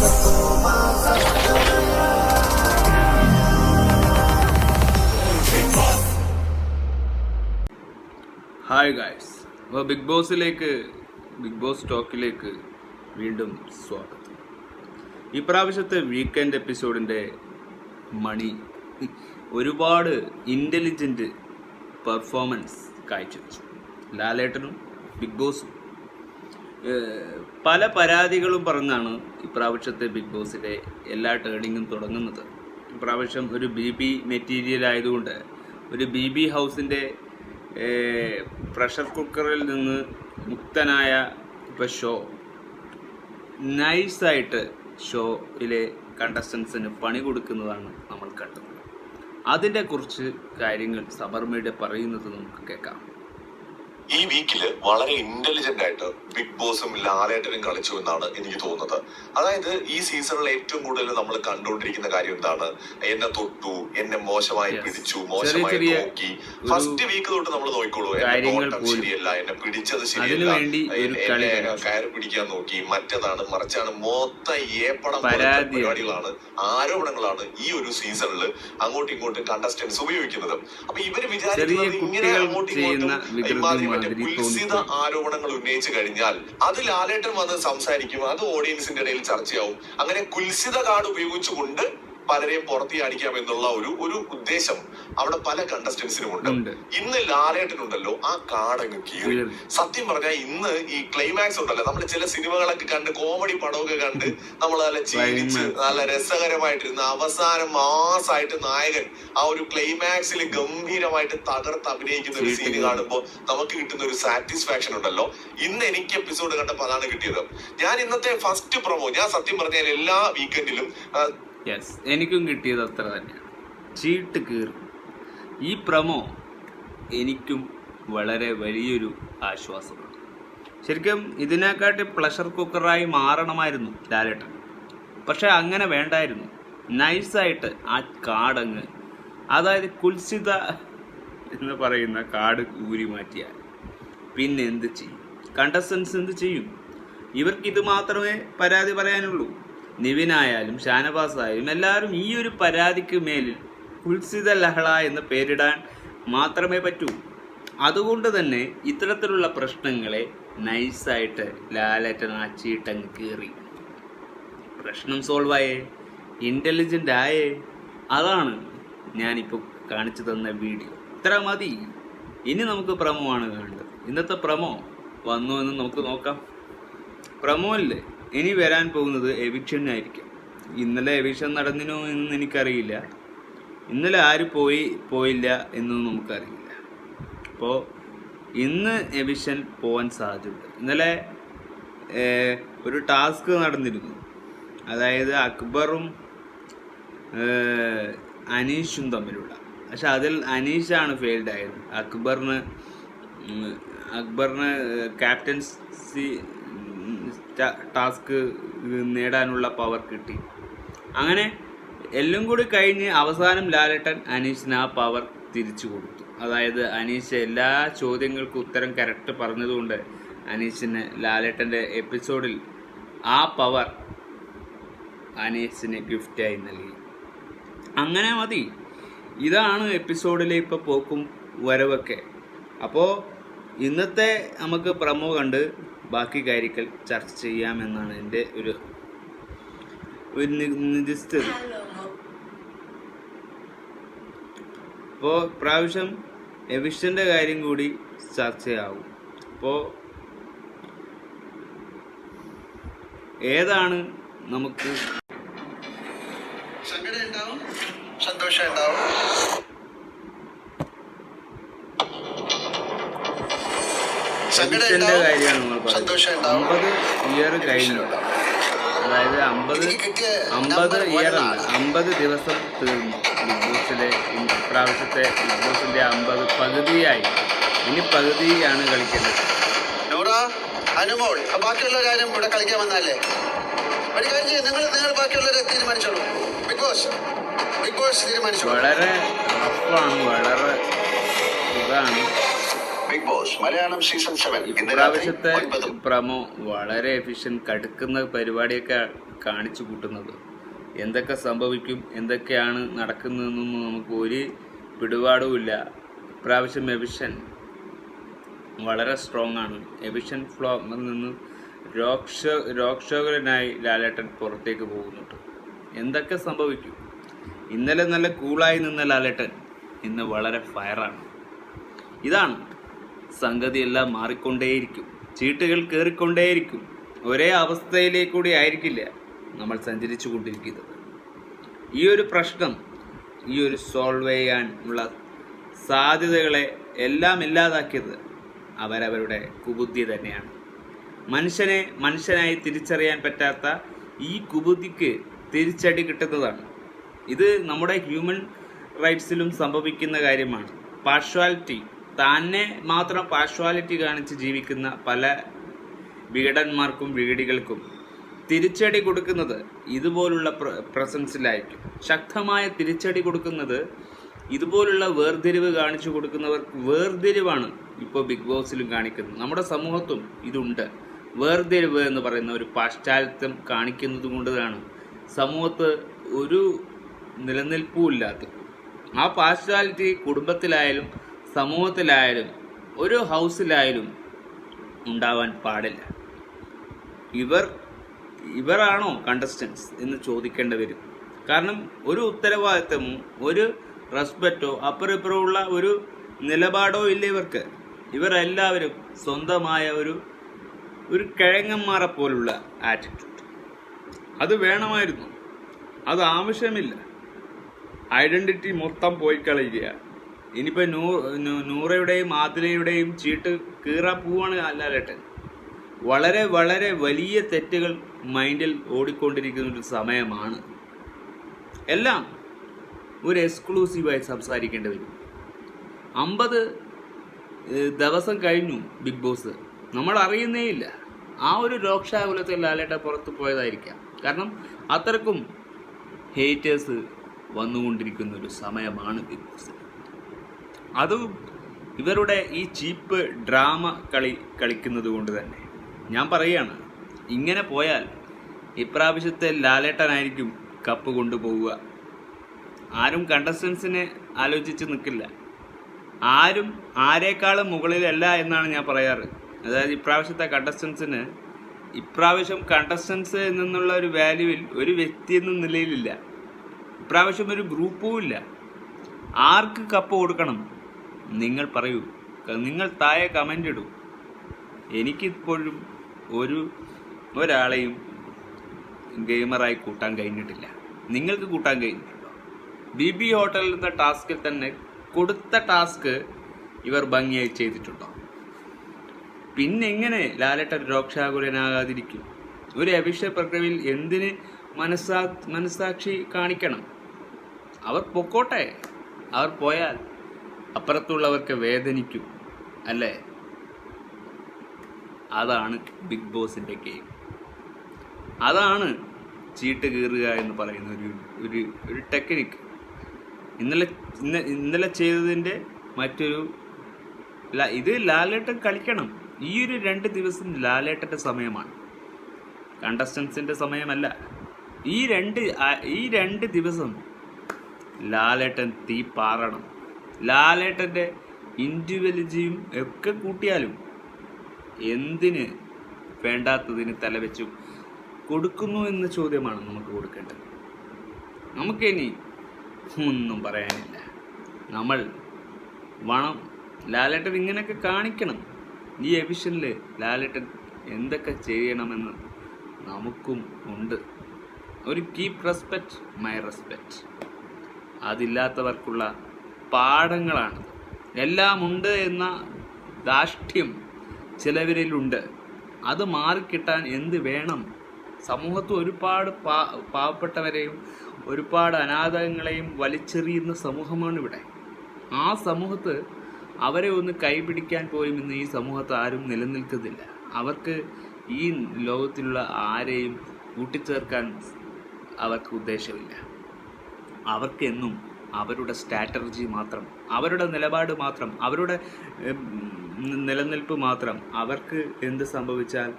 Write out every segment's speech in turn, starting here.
Hi guys, അപ്പോൾ big boss ടോക്കിലേക്ക് വീണ്ടും സ്വാഗതം. ഈ പ്രാവശ്യത്തെ വീക്കെൻഡ് എപ്പിസോഡിൻ്റെ മണി ഒരുപാട് ഇൻ്റലിജൻറ്റ് പെർഫോമൻസ് കാഴ്ചവെച്ചു. ലാലേട്ടനും ബിഗ് ബോസും പല പരാതികളും പറഞ്ഞാണ് ഇപ്രാവശ്യത്തെ ബിഗ് ബോസിലെ എല്ലാ ടേണിങ്ങും തുടങ്ങുന്നത്. ഇപ്രാവശ്യം ഒരു BB മെറ്റീരിയൽ ആയതുകൊണ്ട് ഒരു BB ഹൗസിൻ്റെ പ്രഷർ കുക്കറിൽ നിന്ന് മുക്തനായ ഇപ്പോൾ നൈസായിട്ട് ഷോയിലെ കണ്ടസ്റ്റൻസിന് പണി കൊടുക്കുന്നതാണ് നമ്മൾ കണ്ടത്. അതിൻ്റെ കുറച്ച് കാര്യങ്ങൾ സമർമ്മയുടെ പറയുന്നത് നമുക്ക് കേൾക്കാം. ഈ വീക്കില് വളരെ ഇന്റലിജന്റ് ആയിട്ട് ബിഗ് ബോസും ലാലേട്ടനും കളിച്ചു എന്നാണ് എനിക്ക് തോന്നുന്നത്. അതായത് ഈ സീസണിൽ ഏറ്റവും കൂടുതൽ നമ്മൾ കണ്ടുകൊണ്ടിരിക്കുന്ന കാര്യം എന്താണ്? എന്നെ തൊട്ടു, എന്നെ മോശമായി പിടിച്ചു, മോശമായി നോക്കി. ഫസ്റ്റ് വീക്ക് തൊട്ട് നമ്മൾ നോക്കിക്കോളൂ, ശരിയല്ല, എന്നെ പിടിച്ചത് ശരിയല്ല, എന്നെ കയറി പിടിക്കാൻ നോക്കി, മറ്റേതാണ് മറിച്ചാണ്, മൊത്തം ഏപ്പടം പരിപാടികളാണ്, ആരോപണങ്ങളാണ് ഈ ഒരു സീസണിൽ അങ്ങോട്ടും ഇങ്ങോട്ടും കണ്ടസ്റ്റൻസ് ഉപയോഗിക്കുന്നത്. അപ്പൊ ഇവര് വിചാരിക്കുന്നത് ഇങ്ങനെ അങ്ങോട്ടും ഇങ്ങോട്ടും കുൽസിത ആരോപണങ്ങൾ ഉന്നയിച്ചു കഴിഞ്ഞാൽ അത് ലാലേട്ടൻ വന്ന് സംസാരിക്കും, അത് ഓഡിയൻസിന്റെ ഇടയിൽ ചർച്ചയാവും. അങ്ങനെ കുൽസിത കാർഡ് ഉപയോഗിച്ചുകൊണ്ട് പലരെയും പുറത്തിയാടിക്കാം എന്നുള്ള ഒരു ഉദ്ദേശം അവിടെ പല കണ്ടസ്റ്റൻസിനും ഉണ്ട്. ഇന്ന് ലാലേട്ടനുണ്ടല്ലോ ആ കാർഡങ്ങ് കീറി. സത്യം പറഞ്ഞാൽ ഇന്ന് ഈ ക്ലൈമാക്സ് ഉണ്ടല്ലോ, നമ്മൾ ചില സിനിമകളൊക്കെ കണ്ട്, കോമഡി പടമൊക്കെ കണ്ട് നമ്മൾ നല്ല ചിരിച്ച് നല്ല രസകരമായിട്ടിരുന്ന അവസാനം മാസായിട്ട് നായകൻ ആ ഒരു ക്ലൈമാക്സിൽ ഗംഭീരമായിട്ട് തകർത്ത് അഭിനയിക്കുന്ന ഒരു സീന് കാണുമ്പോൾ നമുക്ക് കിട്ടുന്ന ഒരു സാറ്റിസ്ഫാക്ഷൻ ഉണ്ടല്ലോ. ഇന്ന് എനിക്ക് എപ്പിസോഡ് കണ്ടപ്പോൾ അതാണ് കിട്ടിയത്. ഞാൻ ഇന്നത്തെ ഫസ്റ്റ് പ്രൊമോ ഞാൻ സത്യം പറഞ്ഞാൽ എല്ലാ വീക്കെൻഡിലും എനിക്കും കിട്ടിയത് അത്ര തന്നെയാണ്. ചീട്ട് കീറി. ഈ പ്രമോ എനിക്കും വളരെ വലിയൊരു ആശ്വാസമാണ്. ശരിക്കും ഇതിനെക്കാട്ടി പ്രഷർ കുക്കറായി മാറണമായിരുന്നു ലാലേട്ടൻ. പക്ഷെ അങ്ങനെ വേണ്ടായിരുന്നു. നൈസായിട്ട് ആ കാർഡങ്ങ്, അതായത് കുൽസിത എന്ന് പറയുന്ന കാർഡ് ഊരി മാറ്റിയാൽ പിന്നെ എന്ത് ചെയ്യും? കണ്ടസ്റ്റൻസ് എന്ത് ചെയ്യും? ഇവർക്കിത് മാത്രമേ പരാതി പറയാനുള്ളൂ. നിവിനായാലും ഷാനവാസായാലും എല്ലാവരും ഈ ഒരു പരാതിക്ക് മേലിൽ കുൽസിത ലഹള എന്ന് പേരിടാൻ മാത്രമേ പറ്റൂ. അതുകൊണ്ട് തന്നെ ഇത്തരത്തിലുള്ള പ്രശ്നങ്ങളെ നൈസായിട്ട് ലാലേട്ടൻ ആ ചീട്ടങ്ങ് കീറി. പ്രശ്നം സോൾവ് ആയേ, ഇൻ്റലിജൻ്റ് ആയേ. അതാണ് ഞാനിപ്പോൾ കാണിച്ചു തന്ന വീഡിയോ. ഇത്ര മതി. ഇനി നമുക്ക് പ്രമോ ആണ് കാണേണ്ടത്. ഇന്നത്തെ പ്രമോ വന്നു എന്ന് നമുക്ക് നോക്കാം. പ്രമോയില്ലേ ഇനി വരാൻ പോകുന്നത് എവിക്ഷനായിരിക്കും. ഇന്നലെ എവിക്ഷൻ നടന്നിനോ എന്നൊന്നും എനിക്കറിയില്ല. ഇന്നലെ ആര് പോയില്ല എന്നൊന്നും നമുക്കറിയില്ല. അപ്പോൾ ഇന്ന് എവിക്ഷൻ പോകാൻ സാധ്യത. ഇന്നലെ ഒരു ടാസ്ക് നടന്നിരുന്നു. അതായത് അക്ബറും അനീഷും തമ്മിലുള്ള. പക്ഷെ അതിൽ അനീഷാണ് ഫെയിൽഡ് ആയത്. അക്ബറിന് ക്യാപ്റ്റൻസി ടാസ്ക് നേടാനുള്ള പവർ കിട്ടി. അങ്ങനെ എല്ലാം കൂടി കഴിഞ്ഞ് അവസാനം ലാലേട്ടൻ അനീഷിന് ആ പവർ തിരിച്ചു കൊടുത്തു. അതായത് അനീഷ് എല്ലാ ചോദ്യങ്ങൾക്കും ഉത്തരം കറക്റ്റ് പറഞ്ഞതുകൊണ്ട് അനീഷിന് ലാലേട്ടൻ്റെ എപ്പിസോഡിൽ ആ പവർ അനീഷിന് ഗിഫ്റ്റായി നൽകി. അങ്ങനെ മതി. ഇതാണ് എപ്പിസോഡിലെ ഇപ്പോൾ പോക്കും വരവൊക്കെ. അപ്പോൾ ഇന്നത്തെ നമുക്ക് പ്രമോ കണ്ട് ബാക്കി കാര്യങ്ങൾ ചർച്ച ചെയ്യാമെന്നാണ് എൻ്റെ ഒരു നിശ്ചിത. അപ്പോൾ പ്രാവശ്യം എവിക്ഷൻ്റെ കാര്യം കൂടി ചർച്ചയാവും. അപ്പോൾ ഏതാണ് നമുക്ക് സന്തോഷം ഉണ്ടാവും. എവിക്ഷൻ്റെ കാര്യമാണ് നമ്മൾ പറയുന്നത്. 50 ഇയർ കഴിഞ്ഞു. അതായത് 50 ഇയർ അല്ല, 50 ദിവസം തീർന്നു ബിഗ് ബോസിലെ. ഇപ്രാവശ്യത്തെ ബിഗ് ബോസിൻ്റെ 50 പകുതിയായി. ഇനി പകുതിയാണ് കളിക്കേണ്ടത്. അനുമോൾ ബാക്കിയുള്ള കാര്യം ഇവിടെ കളിക്കാൻ വന്നാലേ ഒരു കാര്യം ചെയ്യും, നിങ്ങൾ ബാക്കിയുള്ളവരെ തീരുമാനിച്ചോളൂ. ബിഗ് ബോസ് തീരുമാനിച്ചു. വളരെ റഫാണ്, വളരെ ഇതാണ്. ബിഗ് ബോസ് മലയാളം സീസൺ 7 ഇപ്രാവശ്യത്തെ പ്രമോ വളരെ എഫിഷ്യന്റ്, കടുക്കുന്ന പരിപാടിയൊക്കെ കാണിച്ചു കൂട്ടുന്നത്. എന്തൊക്കെ സംഭവിക്കും, എന്തൊക്കെയാണ് നടക്കുന്നതെന്നൊന്നും നമുക്ക് ഒരു പിടിപാടുമില്ല. ഇപ്രാവശ്യം എവിഷൻ വളരെ സ്ട്രോങ് ആണ്. എവിഷൻ ഫ്ലോറിൽ നിന്ന് രോക്ഷകരനായി ലാലേട്ടൻ പുറത്തേക്ക് പോകുന്നുണ്ട്. എന്തൊക്കെ സംഭവിക്കും? ഇന്നലെ നല്ല കൂളായി നിന്ന ലാലേട്ടൻ ഇന്ന് വളരെ ഫയറാണ്. ഇതാണ് സംഗതി. എല്ലാം മാറിക്കൊണ്ടേയിരിക്കും, ചീട്ടുകൾ കയറിക്കൊണ്ടേയിരിക്കും. ഒരേ അവസ്ഥയിലേക്കൂടി ആയിരിക്കില്ല നമ്മൾ സഞ്ചരിച്ചു കൊണ്ടിരിക്കുന്നത്. ഈ ഒരു പ്രശ്നം സോൾവ് ചെയ്യാനുള്ള സാധ്യതകളെ എല്ലാം ഇല്ലാതാക്കിയത് അവരവരുടെ കുബുദ്ധി തന്നെയാണ്. മനുഷ്യനെ മനുഷ്യനായി തിരിച്ചറിയാൻ പറ്റാത്ത ഈ കുബുദ്ധിക്ക് തിരിച്ചടി കിട്ടുന്നതാണ്. ഇത് നമ്മുടെ ഹ്യൂമൻ റൈറ്റ്സിലും സംഭവിക്കുന്ന കാര്യമാണ്. പാർഷ്വാലിറ്റി, തന്നെ മാത്രം പാർഷ്വാലിറ്റി കാണിച്ച് ജീവിക്കുന്ന പല വികടന്മാർക്കും വികടികൾക്കും തിരിച്ചടി കൊടുക്കുന്നത് ഇതുപോലുള്ള പ്രസൻസിലായിരിക്കും. ശക്തമായ തിരിച്ചടി കൊടുക്കുന്നത് ഇതുപോലുള്ള വേർതിരിവ് കാണിച്ചു കൊടുക്കുന്നവർക്ക്. വേർതിരിവാണ് ഇപ്പോൾ ബിഗ് ബോസിലും കാണിക്കുന്നത്. നമ്മുടെ സമൂഹത്തും ഇതുണ്ട്. വേർതിരിവ് എന്ന് പറയുന്ന ഒരു പാശ്ചാത്യം കാണിക്കുന്നത് കൊണ്ടാണ് സമൂഹത്ത് ഒരു നിലനിൽപ്പും ഇല്ലാത്തത്. ആ പാശ്ചാലിറ്റി കുടുംബത്തിലായാലും സമൂഹത്തിലായാലും ഒരു ഹൗസിലായാലും ഉണ്ടാവാൻ പാടില്ല. ഇവരാണോ കണ്ടസ്റ്റൻസ് എന്ന് ചോദിക്കേണ്ടി വരും. കാരണം ഒരു ഉത്തരവാദിത്തമോ ഒരു റെസ്പെക്റ്റോ അപ്പുറപ്പുറമുള്ള ഒരു നിലപാടോ ഇല്ല ഇവർക്ക്. ഇവരെല്ലാവരും സ്വന്തമായ ഒരു കിഴങ്ങന്മാരെ പോലുള്ള ആറ്റിറ്റ്യൂഡ്. അത് വേണമായിരുന്നു, അത് ആവശ്യമില്ല. ഐഡൻറ്റിറ്റി മൊത്തം പോയി കളയുകയാണ്. ഇനിയിപ്പോൾ നൂറയുടെയും ആതിരയുടെയും ചീട്ട് കീറാൻ പോവാണ് ലാലേട്ടൻ. വളരെ വളരെ വലിയ തെറ്റുകൾ മൈൻഡിൽ ഓടിക്കൊണ്ടിരിക്കുന്ന ഒരു സമയമാണ്. എല്ലാം ഒരു എക്സ്ക്ലൂസീവായി സംസാരിക്കേണ്ടി വരും. 50 ദിവസം കഴിഞ്ഞു ബിഗ് ബോസ്, നമ്മൾ അറിയുന്നേ ഇല്ല. ആ ഒരു രോക്ഷാകുലത്തിൽ ലാലേട്ടൻ പുറത്ത് പോയതായിരിക്കാം. കാരണം അത്രക്കും ഹേറ്റേഴ്സ് വന്നുകൊണ്ടിരിക്കുന്ന ഒരു സമയമാണ് ബിഗ് ബോസ്. അതും ഇവരുടെ ഈ ചീപ്പ് ഡ്രാമ കളിക്കുന്നത് കൊണ്ട് തന്നെ ഞാൻ പറയുകയാണ്, ഇങ്ങനെ പോയാൽ ഇപ്രാവശ്യത്തെ ലാലേട്ടനായിരിക്കും കപ്പ് കൊണ്ടുപോവുക. ആരും കണ്ടസ്റ്റൻസിനെ ആലോചിച്ച് നിൽക്കില്ല. ആരും ആരേക്കാളും മുകളിലല്ല എന്നാണ് ഞാൻ പറയാറ്. അതായത് ഇപ്രാവശ്യം കണ്ടസ്റ്റൻസ് എന്നുള്ള ഒരു വാല്യൂവിൽ ഒരു വ്യക്തി എന്ന നിലയിലില്ല. ഇപ്രാവശ്യം ഒരു ഗ്രൂപ്പും ഇല്ല. ആർക്ക് കപ്പ് കൊടുക്കണം നിങ്ങൾ പറയൂ. നിങ്ങൾ താഴെ കമൻ്റ് ഇടൂ. എനിക്കിപ്പോഴും ഒരാളെയും ഗെയിമറായി കൂട്ടാൻ കഴിഞ്ഞിട്ടില്ല. നിങ്ങൾക്ക് കൂട്ടാൻ കഴിഞ്ഞിട്ടുണ്ടോ? BB ഹോട്ടലിൽ നിന്ന ടാസ്കിൽ തന്നെ കൊടുത്ത ടാസ്ക് ഇവർ ഭംഗിയായി ചെയ്തിട്ടുണ്ടോ? പിന്നെ എങ്ങനെ ലാലേട്ടൻ രോക്ഷാകുലനാകാതിരിക്കും? ഒരു അഭിഷേക പ്രക്രിയയിൽ എന്തിന് മനസാക്ഷി കാണിക്കണം? അവർ പൊക്കോട്ടെ. അവർ പോയാൽ അപ്പുറത്തുള്ളവർക്ക് വേദനിക്കും അല്ലേ? അതാണ് ബിഗ് ബോസിൻ്റെ ഗെയിം. അതാണ് ചീട്ട് കീറുക എന്ന് പറയുന്ന ഒരു ടെക്നിക്ക്. ഇന്നലെ ചെയ്തതിൻ്റെ ഇത് ലാലേട്ടൻ കളിക്കണം. ഈ ഒരു 2 ദിവസം ലാലേട്ടൻ്റെ സമയമാണ്, കണ്ടസ്റ്റൻസിൻ്റെ സമയമല്ല. ഈ രണ്ട് ദിവസം ലാലേട്ടൻ തീ പാറണം. ലാലേട്ടൻ്റെ ഇൻഡിവിജ്വലിറ്റിയും ഒക്കെ കൂട്ടിയാലും എന്തിന് വേണ്ടാത്തതിന് തലവെച്ചു കൊടുക്കുന്നു എന്ന ചോദ്യമാണ് നമുക്ക് കൊടുക്കേണ്ടത്. നമുക്കിനി ഒന്നും പറയാനില്ല. നമ്മൾ ലാലേട്ടൻ ഇങ്ങനെയൊക്കെ കാണിക്കണം. ഈ എവിഷനിൽ ലാലേട്ടൻ എന്തൊക്കെ ചെയ്യണമെന്ന് നമുക്കും ഉണ്ട്. ഒരു കീപ് റെസ്പെക്റ്റ് മൈ റെസ്പെക്റ്റ്. അതില്ലാത്തവർക്കുള്ള പാഠങ്ങളാണ്. എല്ലാം ഉണ്ട് എന്ന ധാർഷ്ട്യം ചിലവരിലുണ്ട്. അത് മാറിക്കിട്ടാൻ എന്ത് വേണം? സമൂഹത്ത് ഒരുപാട് പാവപ്പെട്ടവരെയും ഒരുപാട് അനാഥങ്ങളെയും വലിച്ചെറിയുന്ന സമൂഹമാണ് ഇവിടെ. ആ സമൂഹത്ത് അവരെ ഒന്ന് കൈപിടിക്കാൻ പോലും ഇന്ന് ഈ സമൂഹത്ത് ആരും നിലനിൽക്കുന്നില്ല. അവർക്ക് ഈ ലോകത്തിലുള്ള ആരെയും കൂട്ടിച്ചേർക്കാൻ അവർക്ക് ഉദ്ദേശമില്ല. അവർക്കെന്നും അവരുടെ സ്ട്രാറ്റജി മാത്രം, അവരുടെ നിലപാട് മാത്രം, അവരുടെ നിലനിൽപ്പ് മാത്രം. അവർക്ക് എന്ത് സംഭവിച്ചാൽ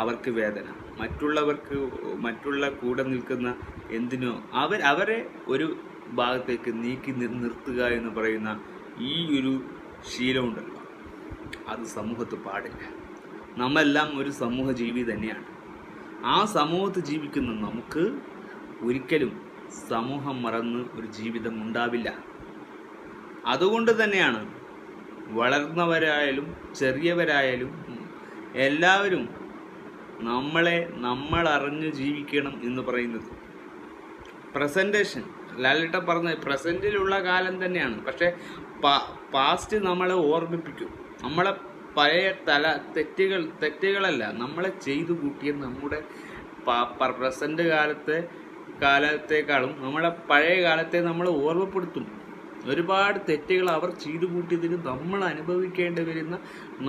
അവർക്ക് വേദന, മറ്റുള്ള കൂടെ നിൽക്കുന്ന എന്തിനോ അവരെ ഒരു ഭാഗത്തേക്ക് നീക്കി നിർത്തുക എന്ന് പറയുന്ന ഈ ഒരു ശീലമുണ്ടല്ലോ, അത് സമൂഹത്ത് പാടില്ല. നമ്മളെല്ലാം ഒരു സമൂഹ ജീവി തന്നെയാണ്. ആ സമൂഹത്ത് ജീവിക്കുന്ന നമുക്ക് ഒരിക്കലും സമൂഹം മറന്ന് ഒരു ജീവിതം ഉണ്ടാവില്ല. അതുകൊണ്ട് തന്നെയാണ് വളർന്നവരായാലും ചെറിയവരായാലും എല്ലാവരും നമ്മൾ അറിഞ്ഞ് ജീവിക്കണം എന്ന് പറയുന്നത്. പ്രസൻറ്റേഷൻ ലാലേട്ടൻ പറഞ്ഞ പ്രസൻറ്റിലുള്ള കാലം തന്നെയാണ്. പക്ഷേ പാസ്റ്റ് നമ്മളെ ഓർമ്മിപ്പിക്കും. നമ്മളെ പഴയ തെറ്റുകളല്ല, നമ്മളെ ചെയ്തു കൂട്ടിയ നമ്മുടെ പ്രസൻറ്റ് കാലത്തേക്കാളും നമ്മളെ പഴയ കാലത്തെ നമ്മൾ ഓർമ്മപ്പെടുത്തും. ഒരുപാട് തെറ്റുകൾ അവർ ചെയ്തു കൂട്ടിയതിന് നമ്മൾ അനുഭവിക്കേണ്ടി വരുന്ന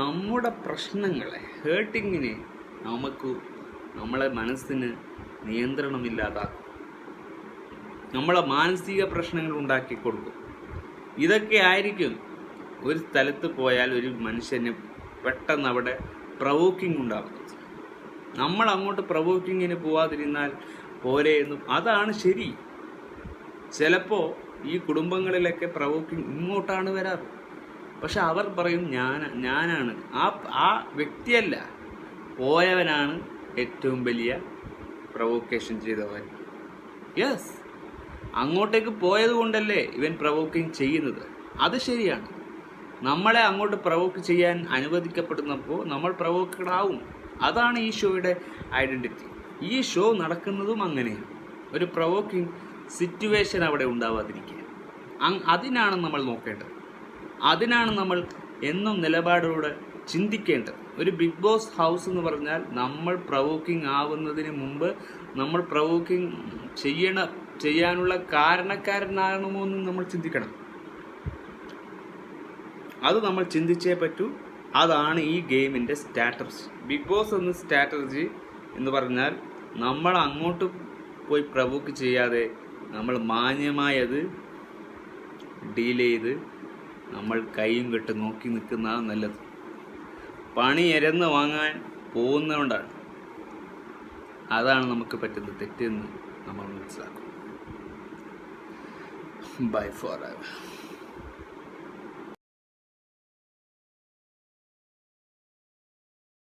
നമ്മുടെ പ്രശ്നങ്ങളെ, ഹേർട്ടിങ്ങിനെ നമ്മളെ മനസ്സിന് നിയന്ത്രണമില്ലാതാക്കും. നമ്മളെ മാനസിക പ്രശ്നങ്ങൾ ഉണ്ടാക്കി കൊടുക്കും. ഇതൊക്കെ ആയിരിക്കും ഒരു സ്ഥലത്ത് പോയാൽ ഒരു മനുഷ്യന് പെട്ടെന്ന് അവിടെ പ്രവോക്കിംഗ് ഉണ്ടാകുന്നത്. നമ്മൾ അങ്ങോട്ട് പ്രവോക്കിങ്ങിന് പോവാതിരുന്നാൽ പോരെ എന്നും അതാണ് ശരി. ചിലപ്പോൾ ഈ കുടുംബങ്ങളിലൊക്കെ പ്രവോക്കിംഗ് ഇങ്ങോട്ടാണ് വരാറ്. പക്ഷെ അവർ പറയും ഞാനാണ് ആ വ്യക്തിയല്ല, പോയവനാണ് ഏറ്റവും വലിയ പ്രവോക്കേഷൻ ചെയ്തവൻ. യെസ്, അങ്ങോട്ടേക്ക് പോയത് കൊണ്ടല്ലേ ഇവൻ പ്രവോക്കിങ് ചെയ്യുന്നത്. അത് ശരിയാണ്. നമ്മളെ അങ്ങോട്ട് പ്രവോക്ക് ചെയ്യാൻ അനുവദിക്കപ്പെടുന്നപ്പോൾ നമ്മൾ പ്രവോക്കഡ് ആവും. അതാണ് ഈ ഷോയുടെ ഐഡൻറ്റിറ്റി. ഈ ഷോ നടക്കുന്നതും അങ്ങനെയാണ്. ഒരു പ്രവോക്കിംഗ് സിറ്റുവേഷൻ അവിടെ ഉണ്ടാവാതിരിക്കുക, അതിനാണ് നമ്മൾ നോക്കേണ്ടത്. അതിനാണ് നമ്മൾ എന്നും നിലപാടോടെ ചിന്തിക്കേണ്ടത്. ഒരു ബിഗ് ബോസ് ഹൗസ് എന്ന് പറഞ്ഞാൽ നമ്മൾ പ്രവോക്കിംഗ് ആവുന്നതിന് മുമ്പ് നമ്മൾ പ്രവോക്കിംഗ് ചെയ്യാനുള്ള കാരണക്കാരനാകണമോ എന്ന് നമ്മൾ ചിന്തിക്കണം. അത് നമ്മൾ ചിന്തിച്ചേ പറ്റൂ. അതാണ് ഈ ഗെയിമിൻ്റെ സ്ട്രാറ്റജി. ബിഗ് ബോസ് എന്ന സ്ട്രാറ്റജി എന്ന് പറഞ്ഞാൽ നമ്മൾ അങ്ങോട്ട് പോയി പ്രവോക്ക് ചെയ്യാതെ നമ്മൾ മാന്യമായത് ഡീൽ ചെയ്ത് നമ്മൾ കൈയും കെട്ട് നോക്കി നിൽക്കുന്നതാണ് നല്ലത്. പണി എരന്ന് വാങ്ങാൻ പോകുന്നതുകൊണ്ടാണ് അതാണ് നമുക്ക് പറ്റുന്ന തെറ്റെന്ന് നമ്മൾ മനസ്സിലാക്കും. Bye for ever.